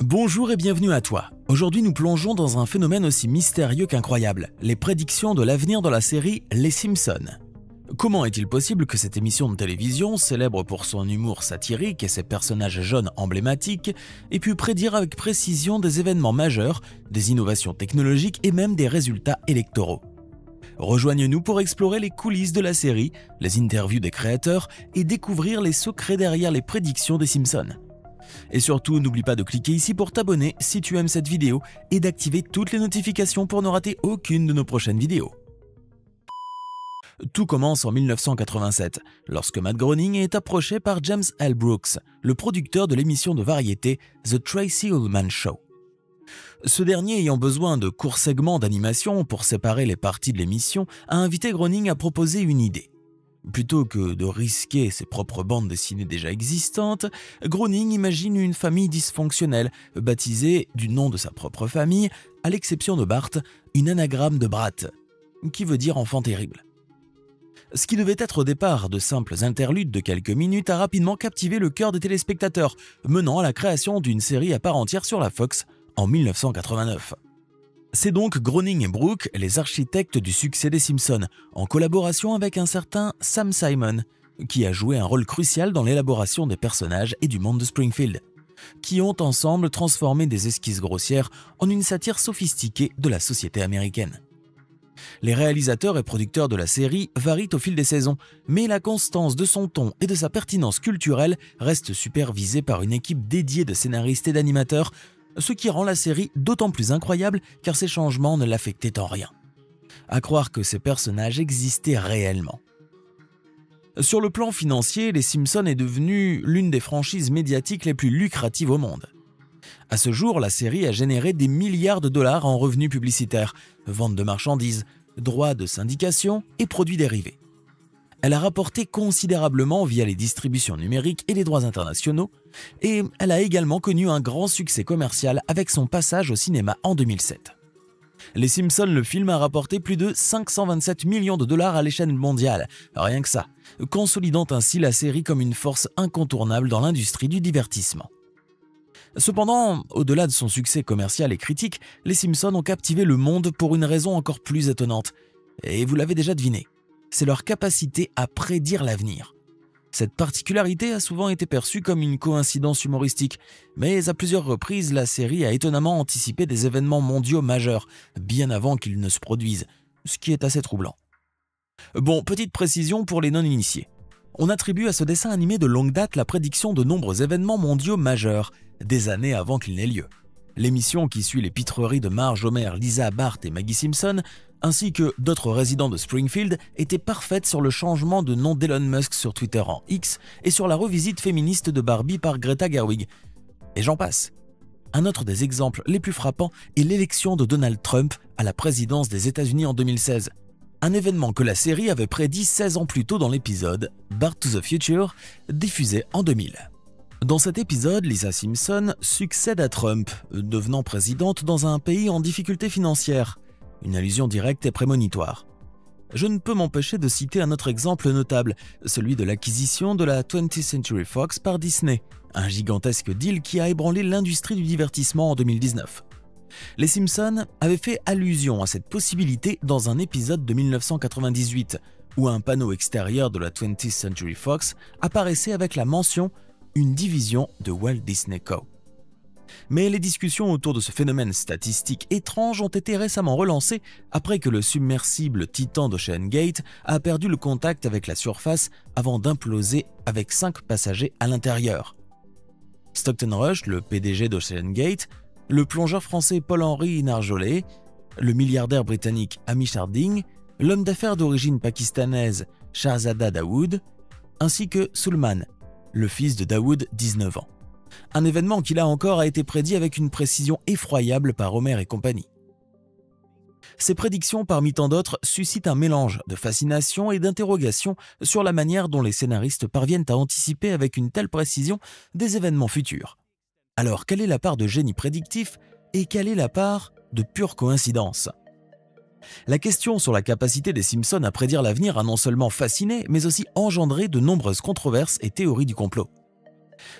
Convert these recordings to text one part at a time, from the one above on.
Bonjour et bienvenue à toi. Aujourd'hui nous plongeons dans un phénomène aussi mystérieux qu'incroyable, les prédictions de l'avenir dans la série Les Simpsons. Comment est-il possible que cette émission de télévision, célèbre pour son humour satirique et ses personnages jaunes emblématiques, ait pu prédire avec précision des événements majeurs, des innovations technologiques et même des résultats électoraux? Rejoignez-nous pour explorer les coulisses de la série, les interviews des créateurs et découvrir les secrets derrière les prédictions des Simpsons. Et surtout, n'oublie pas de cliquer ici pour t'abonner si tu aimes cette vidéo et d'activer toutes les notifications pour ne rater aucune de nos prochaines vidéos. Tout commence en 1987, lorsque Matt Groening est approché par James L. Brooks, le producteur de l'émission de variété The Tracey Ullman Show. Ce dernier, ayant besoin de courts segments d'animation pour séparer les parties de l'émission, a invité Groening à proposer une idée. Plutôt que de risquer ses propres bandes dessinées déjà existantes, Groening imagine une famille dysfonctionnelle, baptisée du nom de sa propre famille, à l'exception de Bart, une anagramme de Brat, qui veut dire enfant terrible. Ce qui devait être au départ de simples interludes de quelques minutes a rapidement captivé le cœur des téléspectateurs, menant à la création d'une série à part entière sur la Fox en 1989. C'est donc Groening et Brooks, les architectes du succès des Simpsons, en collaboration avec un certain Sam Simon, qui a joué un rôle crucial dans l'élaboration des personnages et du monde de Springfield, qui ont ensemble transformé des esquisses grossières en une satire sophistiquée de la société américaine. Les réalisateurs et producteurs de la série varient au fil des saisons, mais la constance de son ton et de sa pertinence culturelle reste supervisée par une équipe dédiée de scénaristes et d'animateurs, ce qui rend la série d'autant plus incroyable car ces changements ne l'affectaient en rien. À croire que ces personnages existaient réellement. Sur le plan financier, Les Simpsons est devenue l'une des franchises médiatiques les plus lucratives au monde. À ce jour, la série a généré des milliards de dollars en revenus publicitaires, vente de marchandises, droits de syndication et produits dérivés. Elle a rapporté considérablement via les distributions numériques et les droits internationaux, et elle a également connu un grand succès commercial avec son passage au cinéma en 2007. Les Simpsons, le film a rapporté plus de 527 millions de dollars à l'échelle mondiale, rien que ça, consolidant ainsi la série comme une force incontournable dans l'industrie du divertissement. Cependant, au-delà de son succès commercial et critique, les Simpsons ont captivé le monde pour une raison encore plus étonnante. Et vous l'avez déjà deviné, c'est leur capacité à prédire l'avenir. Cette particularité a souvent été perçue comme une coïncidence humoristique, mais à plusieurs reprises, la série a étonnamment anticipé des événements mondiaux majeurs, bien avant qu'ils ne se produisent, ce qui est assez troublant. Bon, petite précision pour les non-initiés. On attribue à ce dessin animé de longue date la prédiction de nombreux événements mondiaux majeurs, des années avant qu'il n'ait lieu. L'émission qui suit les pitreries de Marge, Homer, Lisa, Bart et Maggie Simpson, ainsi que d'autres résidents de Springfield, était parfaite sur le changement de nom d'Elon Musk sur Twitter en X et sur la revisite féministe de Barbie par Greta Gerwig. Et j'en passe. Un autre des exemples les plus frappants est l'élection de Donald Trump à la présidence des États-Unis en 2016. Un événement que la série avait prédit 16 ans plus tôt dans l'épisode Back to the Future, diffusé en 2000. Dans cet épisode, Lisa Simpson succède à Trump, devenant présidente dans un pays en difficulté financière. Une allusion directe et prémonitoire. Je ne peux m'empêcher de citer un autre exemple notable, celui de l'acquisition de la 20th Century Fox par Disney, un gigantesque deal qui a ébranlé l'industrie du divertissement en 2019. Les Simpsons avaient fait allusion à cette possibilité dans un épisode de 1998, où un panneau extérieur de la 20th Century Fox apparaissait avec la mention « Une division de Walt Disney Co ». Mais les discussions autour de ce phénomène statistique étrange ont été récemment relancées après que le submersible Titan d'OceanGate a perdu le contact avec la surface avant d'imploser avec 5 passagers à l'intérieur. Stockton Rush, le PDG d'OceanGate, le plongeur français Paul-Henri Narjolet, le milliardaire britannique Hamish Harding, l'homme d'affaires d'origine pakistanaise Shahzada Dawood, ainsi que Sulman, le fils de Dawood, 19 ans. Un événement qui là encore a été prédit avec une précision effroyable par Homer et compagnie. Ces prédictions, parmi tant d'autres, suscitent un mélange de fascination et d'interrogation sur la manière dont les scénaristes parviennent à anticiper avec une telle précision des événements futurs. Alors, quelle est la part de génie prédictif et quelle est la part de pure coïncidence? La question sur la capacité des Simpsons à prédire l'avenir a non seulement fasciné, mais aussi engendré de nombreuses controverses et théories du complot.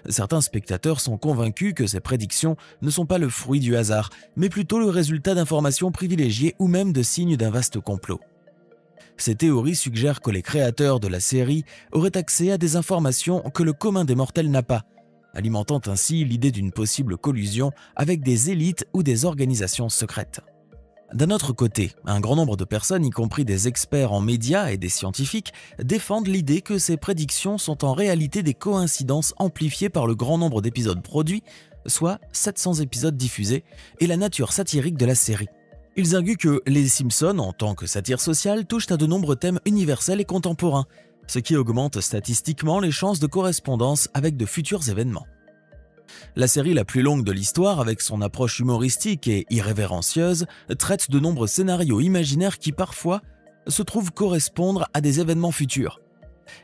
Certains spectateurs sont convaincus que ces prédictions ne sont pas le fruit du hasard, mais plutôt le résultat d'informations privilégiées ou même de signes d'un vaste complot. Ces théories suggèrent que les créateurs de la série auraient accès à des informations que le commun des mortels n'a pas, alimentant ainsi l'idée d'une possible collusion avec des élites ou des organisations secrètes. D'un autre côté, un grand nombre de personnes, y compris des experts en médias et des scientifiques, défendent l'idée que ces prédictions sont en réalité des coïncidences amplifiées par le grand nombre d'épisodes produits, soit 700 épisodes diffusés, et la nature satirique de la série. Ils arguent que les Simpsons, en tant que satire sociale, touchent à de nombreux thèmes universels et contemporains, ce qui augmente statistiquement les chances de correspondance avec de futurs événements. La série la plus longue de l'histoire, avec son approche humoristique et irrévérencieuse, traite de nombreux scénarios imaginaires qui parfois se trouvent correspondre à des événements futurs.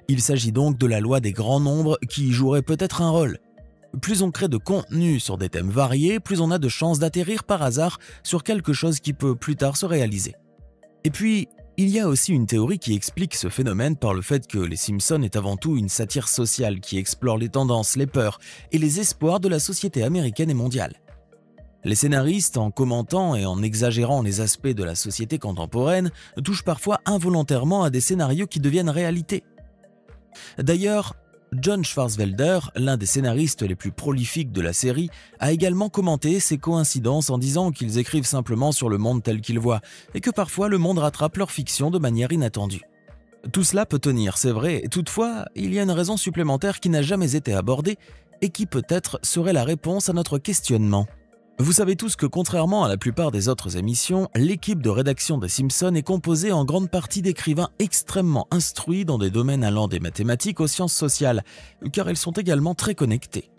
Il s'agit donc de la loi des grands nombres qui y jouerait peut-être un rôle. Plus on crée de contenu sur des thèmes variés, plus on a de chances d'atterrir par hasard sur quelque chose qui peut plus tard se réaliser. Et puis, il y a aussi une théorie qui explique ce phénomène par le fait que Les Simpsons est avant tout une satire sociale qui explore les tendances, les peurs et les espoirs de la société américaine et mondiale. Les scénaristes, en commentant et en exagérant les aspects de la société contemporaine, touchent parfois involontairement à des scénarios qui deviennent réalité. D'ailleurs, John Swartzwelder, l'un des scénaristes les plus prolifiques de la série, a également commenté ces coïncidences en disant qu'ils écrivent simplement sur le monde tel qu'ils voient et que parfois le monde rattrape leur fiction de manière inattendue. Tout cela peut tenir, c'est vrai, toutefois, il y a une raison supplémentaire qui n'a jamais été abordée et qui peut-être serait la réponse à notre questionnement. Vous savez tous que contrairement à la plupart des autres émissions, l'équipe de rédaction des Simpsons est composée en grande partie d'écrivains extrêmement instruits dans des domaines allant des mathématiques aux sciences sociales, car ils sont également très connectés.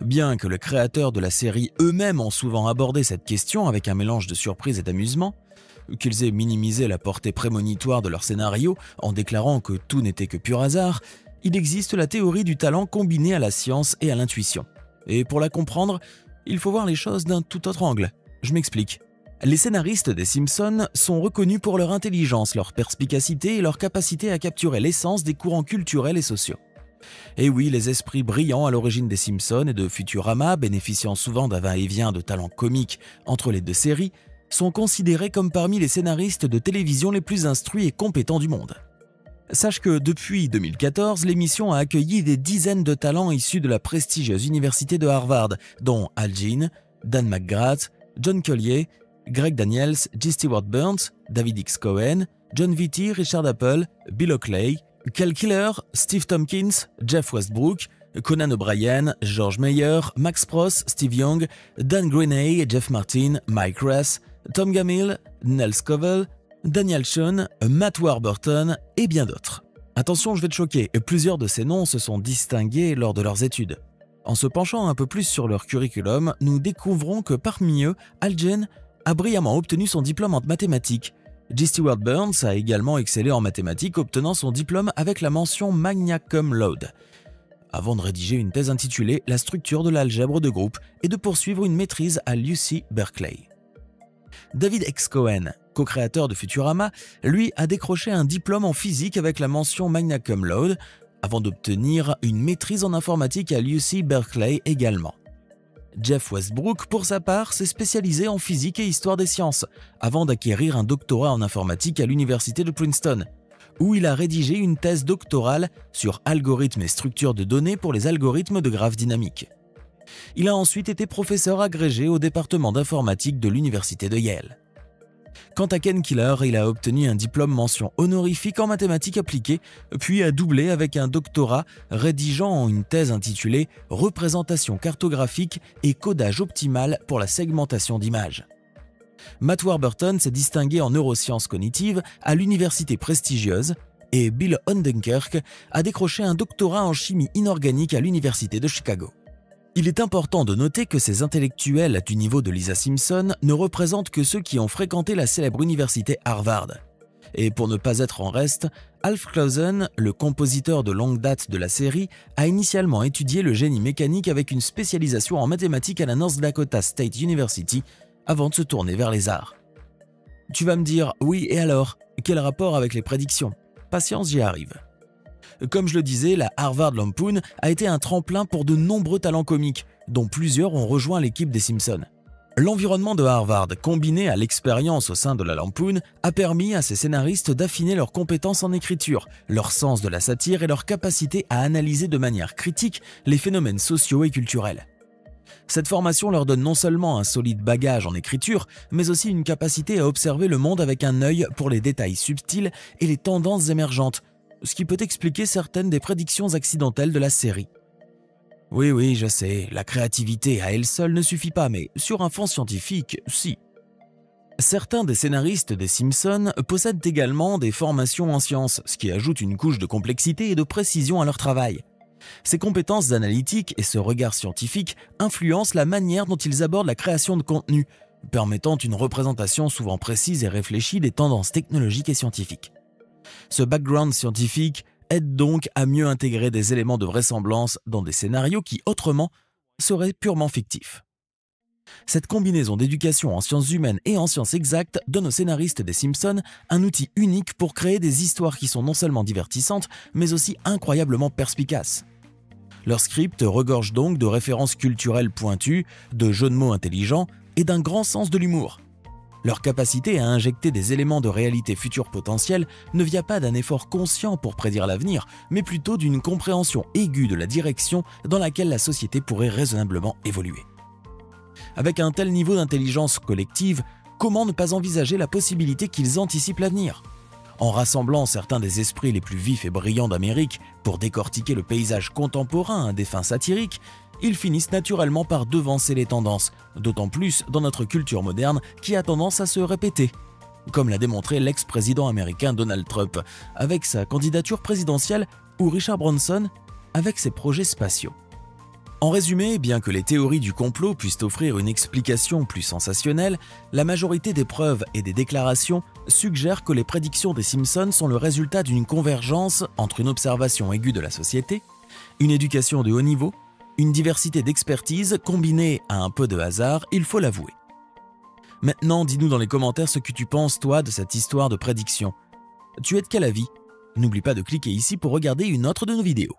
Bien que les créateurs de la série eux-mêmes ont souvent abordé cette question avec un mélange de surprise et d'amusement, qu'ils aient minimisé la portée prémonitoire de leur scénario en déclarant que tout n'était que pur hasard, il existe la théorie du talent combiné à la science et à l'intuition. Et pour la comprendre, il faut voir les choses d'un tout autre angle. Je m'explique. Les scénaristes des Simpsons sont reconnus pour leur intelligence, leur perspicacité et leur capacité à capturer l'essence des courants culturels et sociaux. Et oui, les esprits brillants à l'origine des Simpsons et de Futurama, bénéficiant souvent d'un va-et-vient de talents comiques entre les deux séries, sont considérés comme parmi les scénaristes de télévision les plus instruits et compétents du monde. Sache que depuis 2014, l'émission a accueilli des dizaines de talents issus de la prestigieuse université de Harvard, dont Al Jean, Dan McGrath, John Collier, Greg Daniels, J. Stewart Burns, David X. Cohen, John Vitti, Richard Apple, Bill Oakley, Cal Killer, Steve Tompkins, Jeff Westbrook, Conan O'Brien, George Meyer, Max Pross, Steve Young, Dan Grenay, Jeff Martin, Mike Ross, Tom Gammill, Nell Scovell, Daniel Schoen, Matt Warburton et bien d'autres. Attention, je vais te choquer, plusieurs de ces noms se sont distingués lors de leurs études. En se penchant un peu plus sur leur curriculum, nous découvrons que parmi eux, Al Jean a brillamment obtenu son diplôme en mathématiques. J. Stewart Burns a également excellé en mathématiques, obtenant son diplôme avec la mention magna cum laude, avant de rédiger une thèse intitulée « La structure de l'algèbre de groupe » et de poursuivre une maîtrise à l'UC Berkeley. David X. Cohen, co-créateur de Futurama, lui a décroché un diplôme en physique avec la mention magna cum laude, avant d'obtenir une maîtrise en informatique à l'UC Berkeley également. Jeff Westbrook, pour sa part, s'est spécialisé en physique et histoire des sciences, avant d'acquérir un doctorat en informatique à l'université de Princeton, où il a rédigé une thèse doctorale sur algorithmes et structures de données pour les algorithmes de graphes dynamiques. Il a ensuite été professeur agrégé au département d'informatique de l'université de Yale. Quant à Ken Killer, il a obtenu un diplôme mention honorifique en mathématiques appliquées, puis a doublé avec un doctorat rédigeant une thèse intitulée « Représentation cartographique et codage optimal pour la segmentation d'images ». Matt Warburton s'est distingué en neurosciences cognitives à l'université prestigieuse et Bill Ondenkirk a décroché un doctorat en chimie inorganique à l'université de Chicago. Il est important de noter que ces intellectuels du niveau de Lisa Simpson ne représentent que ceux qui ont fréquenté la célèbre université Harvard. Et pour ne pas être en reste, Alf Clausen, le compositeur de longue date de la série, a initialement étudié le génie mécanique avec une spécialisation en mathématiques à la North Dakota State University avant de se tourner vers les arts. Tu vas me dire, oui et alors, quel rapport avec les prédictions? Patience, j'y arrive. Comme je le disais, la Harvard Lampoon a été un tremplin pour de nombreux talents comiques, dont plusieurs ont rejoint l'équipe des Simpsons. L'environnement de Harvard, combiné à l'expérience au sein de la Lampoon, a permis à ces scénaristes d'affiner leurs compétences en écriture, leur sens de la satire et leur capacité à analyser de manière critique les phénomènes sociaux et culturels. Cette formation leur donne non seulement un solide bagage en écriture, mais aussi une capacité à observer le monde avec un œil pour les détails subtils et les tendances émergentes, ce qui peut expliquer certaines des prédictions accidentelles de la série. Oui, je sais, la créativité à elle seule ne suffit pas, mais sur un fond scientifique, si. Certains des scénaristes des Simpsons possèdent également des formations en sciences, ce qui ajoute une couche de complexité et de précision à leur travail. Ces compétences analytiques et ce regard scientifique influencent la manière dont ils abordent la création de contenu, permettant une représentation souvent précise et réfléchie des tendances technologiques et scientifiques. Ce background scientifique aide donc à mieux intégrer des éléments de vraisemblance dans des scénarios qui, autrement, seraient purement fictifs. Cette combinaison d'éducation en sciences humaines et en sciences exactes donne aux scénaristes des Simpsons un outil unique pour créer des histoires qui sont non seulement divertissantes, mais aussi incroyablement perspicaces. Leur script regorge donc de références culturelles pointues, de jeux de mots intelligents et d'un grand sens de l'humour. Leur capacité à injecter des éléments de réalité future potentielle ne vient pas d'un effort conscient pour prédire l'avenir, mais plutôt d'une compréhension aiguë de la direction dans laquelle la société pourrait raisonnablement évoluer. Avec un tel niveau d'intelligence collective, comment ne pas envisager la possibilité qu'ils anticipent l'avenir ? En rassemblant certains des esprits les plus vifs et brillants d'Amérique pour décortiquer le paysage contemporain à des fins satiriques, ils finissent naturellement par devancer les tendances, d'autant plus dans notre culture moderne qui a tendance à se répéter, comme l'a démontré l'ex-président américain Donald Trump avec sa candidature présidentielle ou Richard Branson avec ses projets spatiaux. En résumé, bien que les théories du complot puissent offrir une explication plus sensationnelle, la majorité des preuves et des déclarations suggèrent que les prédictions des Simpsons sont le résultat d'une convergence entre une observation aiguë de la société, une éducation de haut niveau, une diversité d'expertise combinée à un peu de hasard, il faut l'avouer. Maintenant, dis-nous dans les commentaires ce que tu penses, toi, de cette histoire de prédiction. Tu es de quel avis ? N'oublie pas de cliquer ici pour regarder une autre de nos vidéos.